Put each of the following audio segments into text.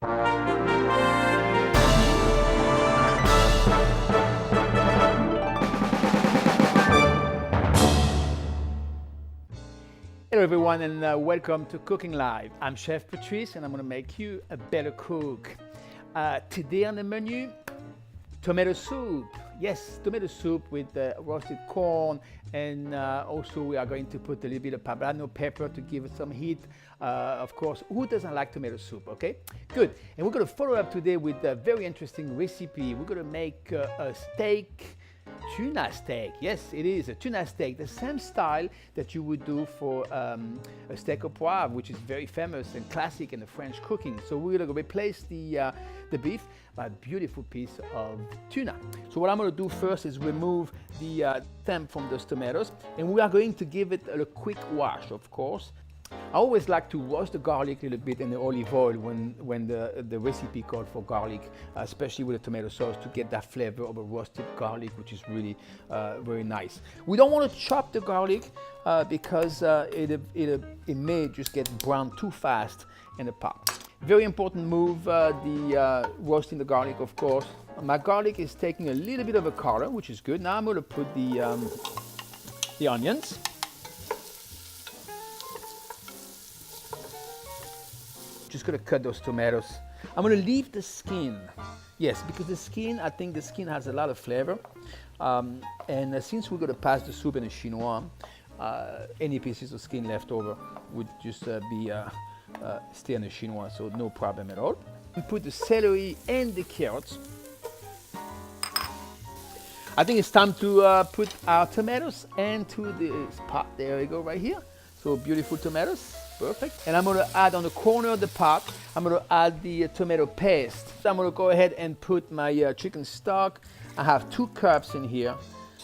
Hello everyone and welcome to Cooking Live. I'm Chef Patrice and I'm going to make you a better cook. Today on the menu, tomato soup. Yes, tomato soup with roasted corn, and also we are going to put a little bit of poblano pepper to give it some heat. Of course, who doesn't like tomato soup, okay? Good. And we're going to follow up today with a very interesting recipe. We're going to make a steak. Tuna steak, yes, it is a tuna steak, the same style that you would do for a steak au poivre, which is very famous and classic in the French cooking. So we're going to replace the beef by a beautiful piece of tuna. So what I'm going to do first is remove the stem from those tomatoes, and we are going to give it a quick wash, of course. I always like to roast the garlic a little bit in the olive oil when the recipe called for garlic, especially with the tomato sauce, to get that flavor of a roasted garlic, which is really very nice. We don't want to chop the garlic because it may just get brown too fast in the pot. Very important move, the roasting the garlic, of course. My garlic is taking a little bit of a color, which is good. Now I'm going to put the onions. Just gonna cut those tomatoes. I'm gonna leave the skin. Yes, because the skin, I think the skin has a lot of flavor. And since we're gonna pass the soup in a chinois, any pieces of skin left over would just stay in the chinois, so no problem at all. We put the celery and the carrots. I think it's time to put our tomatoes into this pot. There we go, right here. So beautiful tomatoes. Perfect. And I'm going to add on the corner of the pot, I'm going to add the tomato paste. So I'm going to go ahead and put my chicken stock. I have 2 cups in here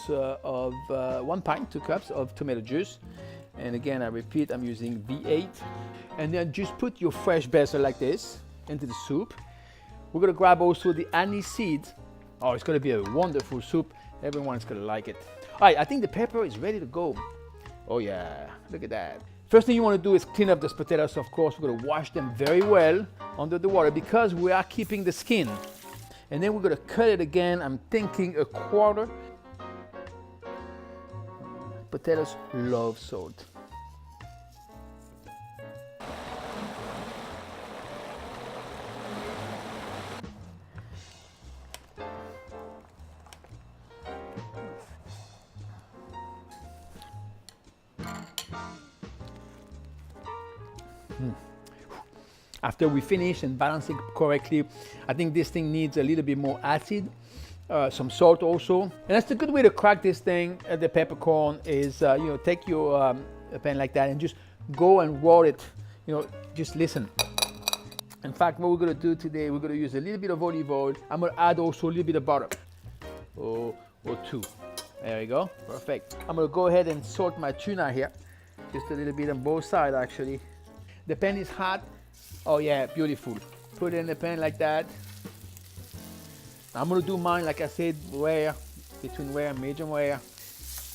of 1 pint, 2 cups of tomato juice. And again, I repeat, I'm using V8. And then just put your fresh basil like this into the soup. We're going to grab also the anise seeds. Oh, it's going to be a wonderful soup. Everyone's going to like it. All right, I think the pepper is ready to go. Oh yeah, look at that. First thing you want to do is clean up those potatoes. Of course, we're going to wash them very well under the water because we are keeping the skin. And then we're going to cut it again. I'm thinking a quarter. Potatoes love salt. After we finish and balance it correctly, I think this thing needs a little bit more acid, some salt also. And that's a good way to crack this thing, the peppercorn, is take your pan like that and just go and roll it, just listen. In fact, what we're going to do today, we're going to use a little bit of olive oil. I'm going to add also a little bit of butter, or 2. There we go, perfect. I'm going to go ahead and salt my tuna here, just a little bit on both sides actually. The pan is hot. Oh yeah, beautiful. Put it in the pan like that. I'm gonna do mine, like I said, rare, between rare and medium rare.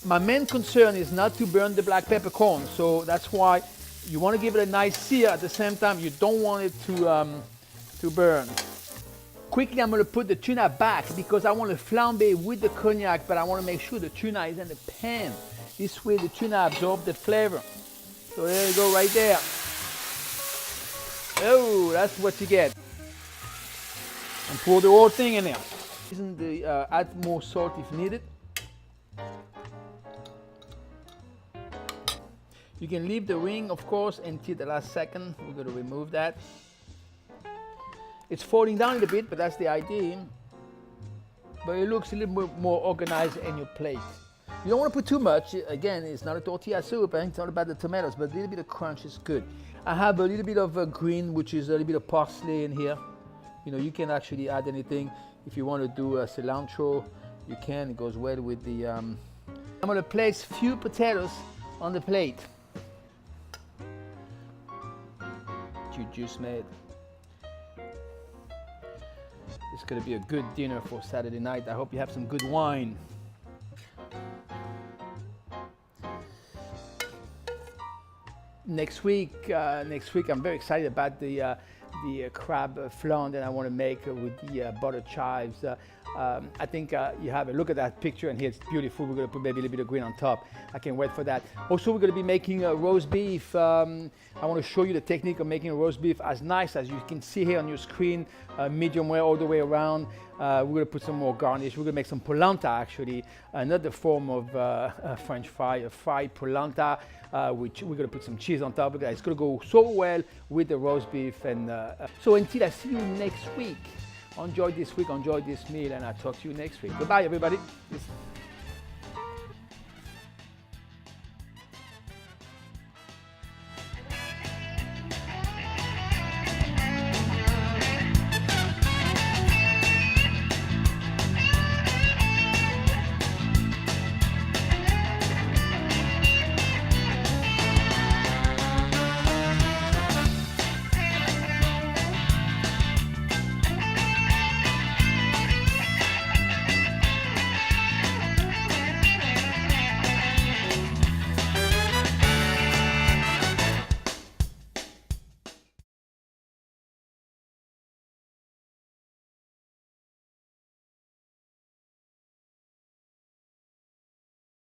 My main concern is not to burn the black peppercorn, so that's why you want to give it a nice sear. At the same time, you don't want it to burn. Quickly, I'm gonna put the tuna back because I want to flambe with the cognac, but I want to make sure the tuna is in the pan. This way the tuna absorbs the flavor. So there you go, right there. Oh, that's what you get. And pour the whole thing in there. Add more salt if needed. You can leave the ring, of course, until the last second. We're going to remove that. It's falling down a little bit, but that's the idea. But it looks a little bit more organized in your plate. You don't want to put too much. Again, it's not a tortilla soup. It's not about the tomatoes, but a little bit of crunch is good. I have a little bit of green, which is a little bit of parsley in here. You can actually add anything. If you want to do cilantro, you can. It goes well with the... I'm going to place a few potatoes on the plate. You just made. It's going to be a good dinner for Saturday night. I hope you have some good wine. Next week, I'm very excited about the the crab flan that I want to make with the butter chives. I think you have a look at that picture, and here it's beautiful. We're going to put maybe a little bit of green on top. I can't wait for that. Also, we're going to be making roast beef. I want to show you the technique of making a roast beef as nice as you can see here on your screen, medium well all the way around. We're going to put some more garnish. We're going to make some polenta, actually, another form of French fry, a fried polenta, which we're going to put some cheese on top of that. It's going to go so well with the roast beef. And so until I see you next week, enjoy this week, enjoy this meal, and I'll talk to you next week. Goodbye, everybody.